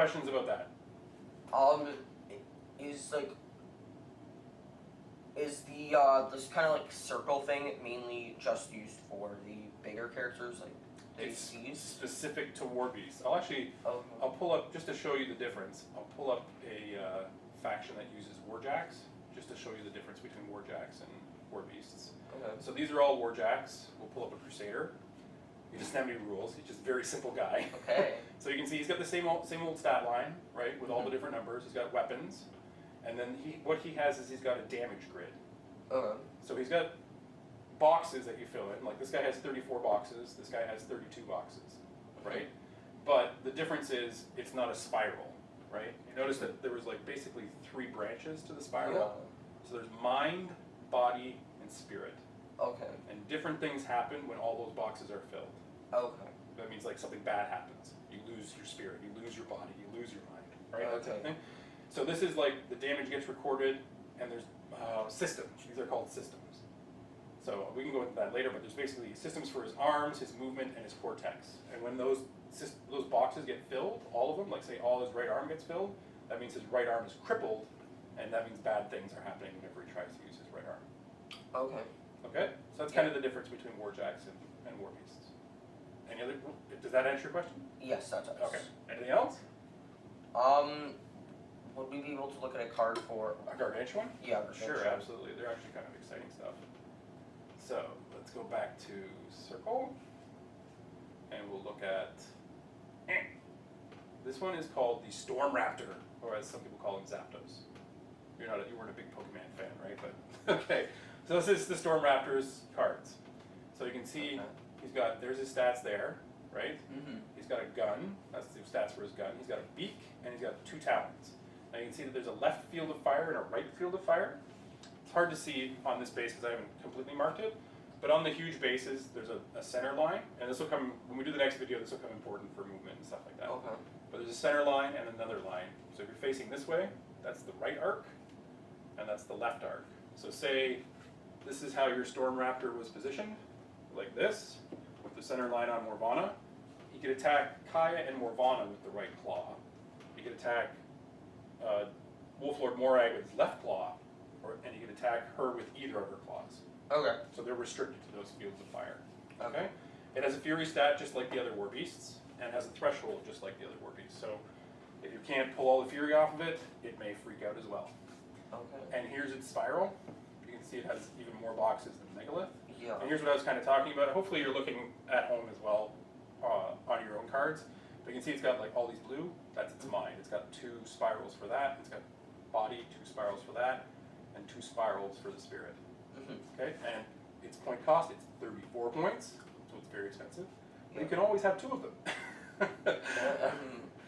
questions about that? Is the this kind of like circle thing mainly just used for the bigger characters, like the It's ACs? specific to Warbeasts. Oh. I'll pull up, just to show you the difference, I'll pull up a faction that uses Warjacks, just to show you the difference between Warjacks and Warbeasts. Okay. So these are all Warjacks. We'll pull up a Crusader. He doesn't have any rules, he's just a very simple guy. Okay. So you can see he's got the same old stat line, right, with all the different numbers. He's got weapons, and then what he has is he's got a damage grid. So he's got boxes that you fill in, like this guy has 34 boxes, this guy has 32 boxes, right? But the difference is it's not a spiral, right? You notice that there was like basically 3 branches to the spiral. Yeah. So there's mind, body, and spirit. Okay. And different things happen when all those boxes are filled. Okay. That means like something bad happens. You lose your spirit, you lose your body, you lose your mind, right? That type of thing. So this is like the damage gets recorded, and there's systems. These are called systems. So we can go into that later, but there's basically systems for his arms, his movement, and his cortex. And when those boxes get filled, all of them, like say all his right arm gets filled, that means his right arm is crippled, and that means bad things are happening whenever he tries to use his right arm. Okay. Okay? So that's kind of the difference between Warjacks and Warbeasts. Any other, does that answer your question? Yes, that does. Okay. Anything else? Would we be able to look at a card for A gargantuan? Yeah, Sure, gargantuan. absolutely. They're actually kind of exciting stuff. So let's go back to Circle, and we'll look at. This one is called the Storm Raptor, or as some people call him, Zapdos. You weren't a big Pokemon fan, right? But okay. So this is the Storm Raptor's cards. So you can see there's his stats there, right? Mm-hmm. He's got a gun. That's the stats for his gun. He's got a beak, and he's got 2 talons. Now you can see that there's a left field of fire and a right field of fire. It's hard to see on this base because I haven't completely marked it, but on the huge bases, there's a center line, and this will come, when we do the next video, this will come important for movement and stuff like that. Okay. But there's a center line and another line. So if you're facing this way, that's the right arc, and that's the left arc. So say this is how your Storm Raptor was positioned, like this, with the center line on Morvana. He could attack Kaya and Morvana with the right claw. He could attack Wolflord Morag with his left claw, and he could attack her with either of her claws. Okay. So they're restricted to those fields of fire. Okay? It has a Fury stat just like the other Warbeasts, and has a threshold just like the other Warbeasts. So if you can't pull all the Fury off of it, it may freak out as well. Okay. And here's its spiral. You can see it has even more boxes than Megalith. Yeah. And here's what I was kind of talking about. Hopefully you're looking at home as well on your own cards. But you can see it's got like all these blue. That's its mind. It's got 2 spirals for that. It's got body, 2 spirals for that, and 2 spirals for the spirit. Mm-hmm. Okay, and its point cost, it's 34 points, so it's very expensive. But you can always have 2 of them.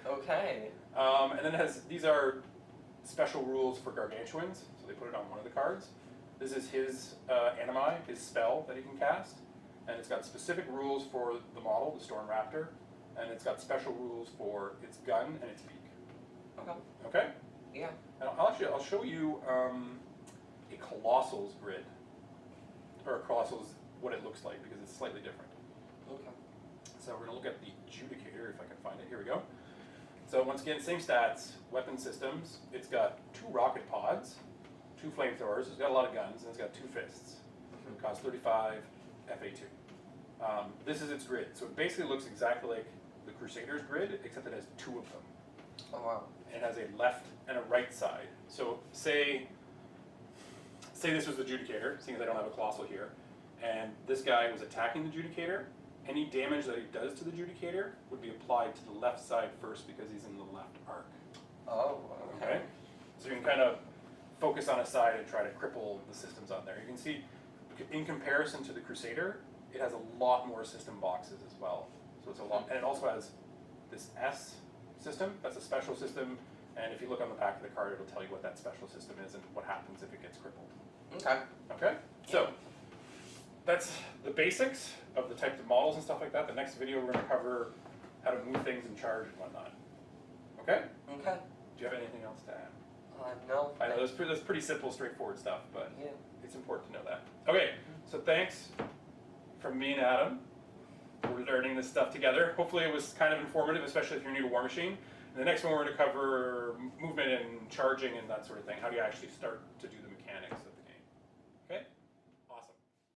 Okay. And then it has, these are special rules for gargantuans, so they put it on one of the cards. This is his animi, his spell that he can cast, and it's got specific rules for the model, the Storm Raptor, and it's got special rules for its gun and its beak. Okay. Okay? Yeah. And I'll show you a Colossal's grid, or a Colossal's, what it looks like, because it's slightly different. Okay. So we're going to look at the Adjudicator, if I can find it. Here we go. So once again, same stats, weapon systems. It's got 2 rocket pods, 2 flamethrowers, it's got a lot of guns, and it's got 2 fists. It costs 35, FA2. This is its grid. So it basically looks exactly like the Crusader's grid, except it has 2 of them. Oh, wow. It has a left and a right side. So say this was the Adjudicator, seeing as I don't have a Colossal here, and this guy was attacking the Adjudicator. Any damage that he does to the Adjudicator would be applied to the left side first because he's in the left arc. Oh, Okay? So you can kind of focus on a side and try to cripple the systems on there. You can see, in comparison to the Crusader, it has a lot more system boxes as well. So it's a lot, and it also has this S system. That's a special system, and if you look on the back of the card, it'll tell you what that special system is and what happens if it gets crippled. Okay. Okay? So, that's the basics of the types of models and stuff like that. The next video we're going to cover how to move things in charge and whatnot. Okay? Okay. Do you have anything else to add? No. I know that's pretty simple, straightforward stuff, but Yeah. it's important to know that. Okay, so thanks from me and Adam. We'll we're learning this stuff together. Hopefully it was kind of informative, especially if you're new to Warmachine. And the next one we're going to cover movement and charging and that sort of thing. How do you actually start to do the mechanics of